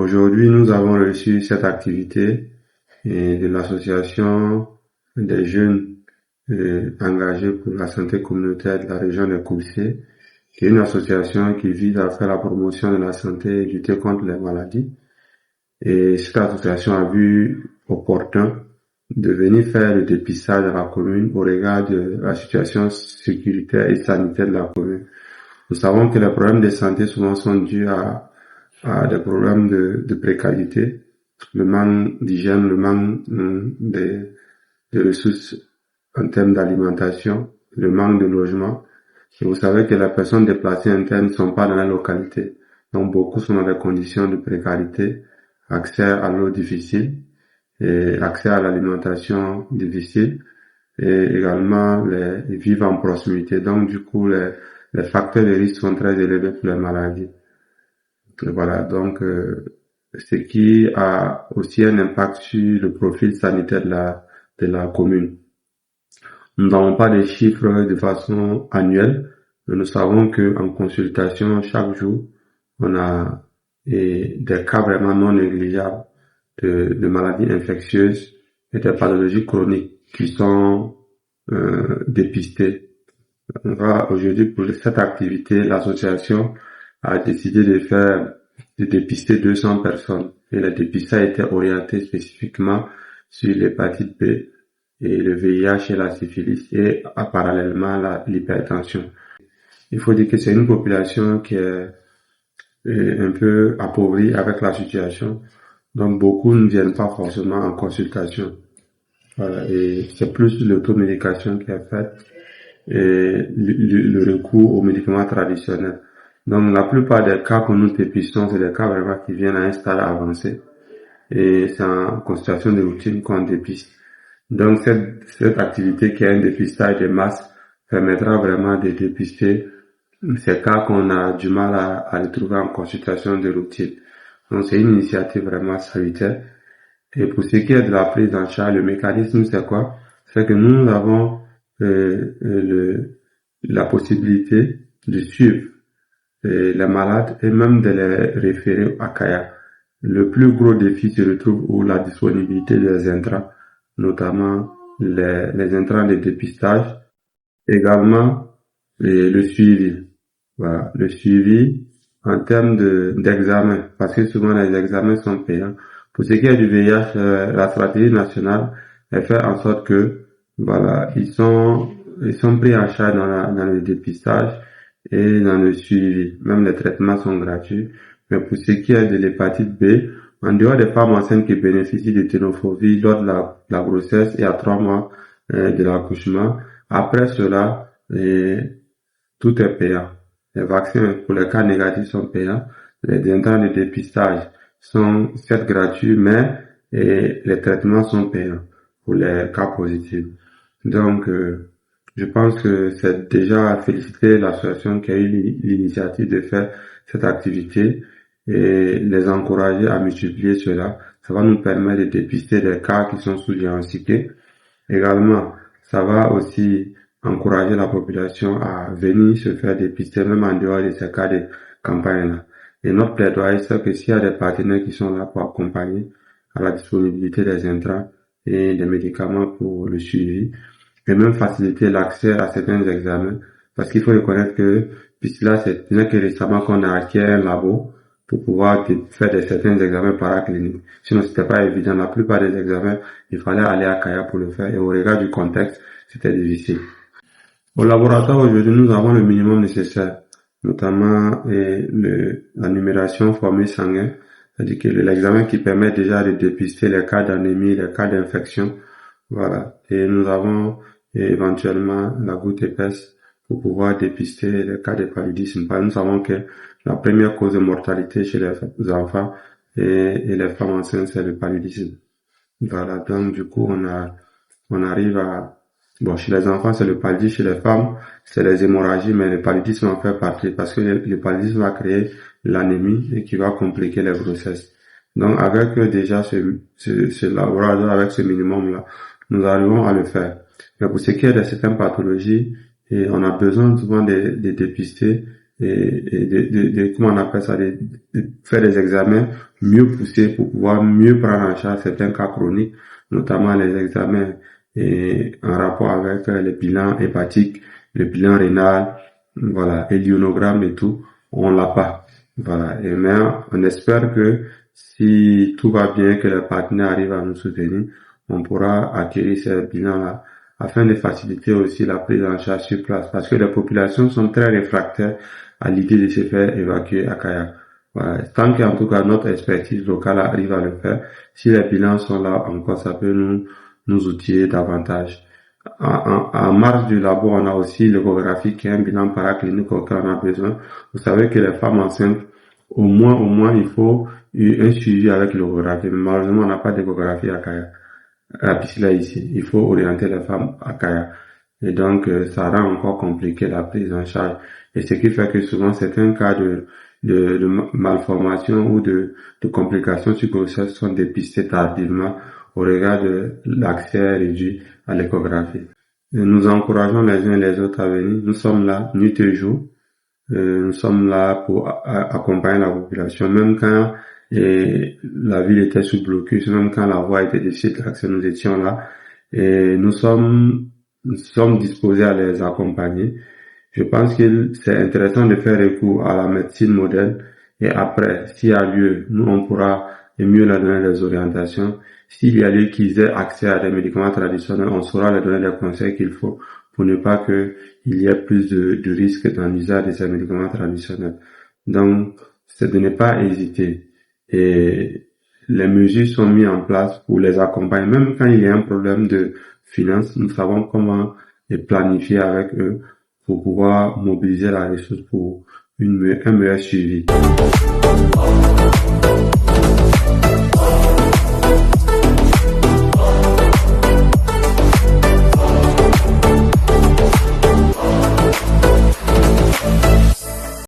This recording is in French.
Aujourd'hui, nous avons reçu cette activité de l'association des jeunes engagés pour la santé communautaire de la région des Coursiers, qui est une association qui vise à faire la promotion de la santé et lutter contre les maladies. Et cette association a vu opportun de venir faire le dépistage dans la commune au regard de la situation sécuritaire et sanitaire de la commune. Nous savons que les problèmes de santé souvent sont dus à des problèmes de précarité, le manque d'hygiène, le manque de ressources en termes d'alimentation, le manque de logement. Et vous savez que les personnes déplacées internes ne sont pas dans la localité. Donc beaucoup sont dans des conditions de précarité, accès à l'eau difficile, et accès à l'alimentation difficile, et également ils vivent en proximité. Donc du coup, les facteurs de risque sont très élevés pour les maladies. Et voilà, donc ce qui a aussi un impact sur le profil sanitaire de la commune. Nous n'avons pas de chiffres de façon annuelle, mais nous savons que en consultation chaque jour, on a des cas vraiment non négligeables de maladies infectieuses et de pathologies chroniques qui sont dépistées. Aujourd'hui, pour cette activité, l'association a décidé de dépister 200 personnes. Et le dépistage était orienté spécifiquement sur l'hépatite B et le VIH et la syphilis et parallèlement l'hypertension. Il faut dire que c'est une population qui est un peu appauvrie avec la situation. Donc beaucoup ne viennent pas forcément en consultation. Voilà, et c'est plus l'automédication qui est faite et le recours aux médicaments traditionnels. Donc la plupart des cas que nous dépistons, c'est des cas vraiment qui viennent à un stade avancé et c'est en consultation de routine qu'on dépiste. Donc cette activité qui est un dépistage de masse permettra vraiment de dépister ces cas qu'on a du mal à retrouver en consultation de routine. Donc c'est une initiative vraiment salutaire. Et pour ce qui est de la prise en charge, le mécanisme c'est quoi? C'est que nous avons la possibilité de suivre les malades et même de les référer à Kaya. Le plus gros défi se retrouve où la disponibilité des intrants, notamment les intrants de dépistage, également le suivi. Voilà, le suivi en termes d'examen, parce que souvent les examens sont payants. Pour ce qui est du VIH, la stratégie nationale elle fait en sorte que voilà, ils sont pris en charge dans le dépistage et dans le suivi. Même les traitements sont gratuits. Mais pour ce qui est de l'hépatite B, en dehors des femmes enceintes qui bénéficient de ténophobie lors de la grossesse et à 3 mois de l'accouchement, après cela, tout est payant. Les vaccins pour les cas négatifs sont payants. Les intrants de dépistage sont certes gratuits, mais les traitements sont payants pour les cas positifs. Donc, je pense que c'est déjà à féliciter l'association qui a eu l'initiative de faire cette activité et les encourager à multiplier cela. Ça va nous permettre de dépister des cas qui sont sous-diagnostiqués. Également, ça va aussi encourager la population à venir se faire dépister même en dehors de ces cas de campagne-là. Et notre plaidoyer, c'est que s'il y a des partenaires qui sont là pour accompagner à la disponibilité des intrants et des médicaments pour le suivi, et même faciliter l'accès à certains examens, parce qu'il faut reconnaître que, puisque là, c'est que récemment qu'on a acquis un labo pour pouvoir faire certains examens paracliniques. Sinon, c'était pas évident. La plupart des examens, il fallait aller à Kaya pour le faire, et au regard du contexte, c'était difficile. Au laboratoire, aujourd'hui, nous avons le minimum nécessaire, notamment la numération formée sanguine, c'est-à-dire que l'examen qui permet déjà de dépister les cas d'anémie, les cas d'infection, voilà. Et nous avons éventuellement la goutte épaisse pour pouvoir dépister les cas de paludisme. Nous savons que la première cause de mortalité chez les enfants et les femmes enceintes, c'est le paludisme. Voilà. Donc, du coup, on arrive chez les enfants, c'est le paludisme, chez les femmes, c'est les hémorragies, mais le paludisme en fait partie parce que le paludisme va créer l'anémie et qui va compliquer les grossesses. Donc, avec déjà ce laboratoire, avec ce minimum-là, nous arrivons à le faire. Mais pour ce qui est de certaines pathologies, on a besoin souvent de dépister comment on appelle ça, de faire des examens mieux poussés pour pouvoir mieux prendre en charge certains cas chroniques, notamment les examens en rapport avec les bilans hépatiques, le bilan rénal, voilà, et l'ionogramme et tout, on l'a pas. Voilà. Et mais on espère que si tout va bien, que les partenaires arrivent à nous soutenir, on pourra acquérir ces bilans-là afin de faciliter aussi la prise en charge sur place, parce que les populations sont très réfractaires à l'idée de se faire évacuer à Kaya. Voilà. Tant qu'en tout cas notre expertise locale arrive à le faire, si les bilans sont là encore, ça peut nous outiller davantage. En marge du labo, on a aussi l'échographie qui est un bilan paraclinique auquel on a besoin. Vous savez que les femmes enceintes, au moins, il faut un suivi avec l'échographie. Mais malheureusement, on n'a pas d'échographie à Kaya, à Piscila ici. Il faut orienter les femmes à Kaya. Et donc, ça rend encore compliqué la prise en charge. Et ce qui fait que souvent, certains cas de malformation ou de complications sur grossesse sont dépistés tardivement au regard de l'accès réduit à l'échographie. Nous encourageons les uns les autres à venir. Nous sommes là nuit et jour. Nous sommes là pour accompagner la population, même quand la ville était sous blocus, même quand la voie était difficile d'accès, nous étions là. Et nous sommes disposés à les accompagner. Je pense que c'est intéressant de faire recours à la médecine moderne et après, s'il y a lieu, nous on pourra mieux leur donner des orientations. S'il y a lieu qu'ils aient accès à des médicaments traditionnels, on saura leur donner les conseils qu'il faut pour ne pas qu'il y ait plus de risques dans l'usage de ces médicaments traditionnels. Donc, c'est de ne pas hésiter. Et les mesures sont mises en place pour les accompagner. Même quand il y a un problème de finances, nous savons comment les planifier avec eux pour pouvoir mobiliser la ressource pour un meilleur suivi.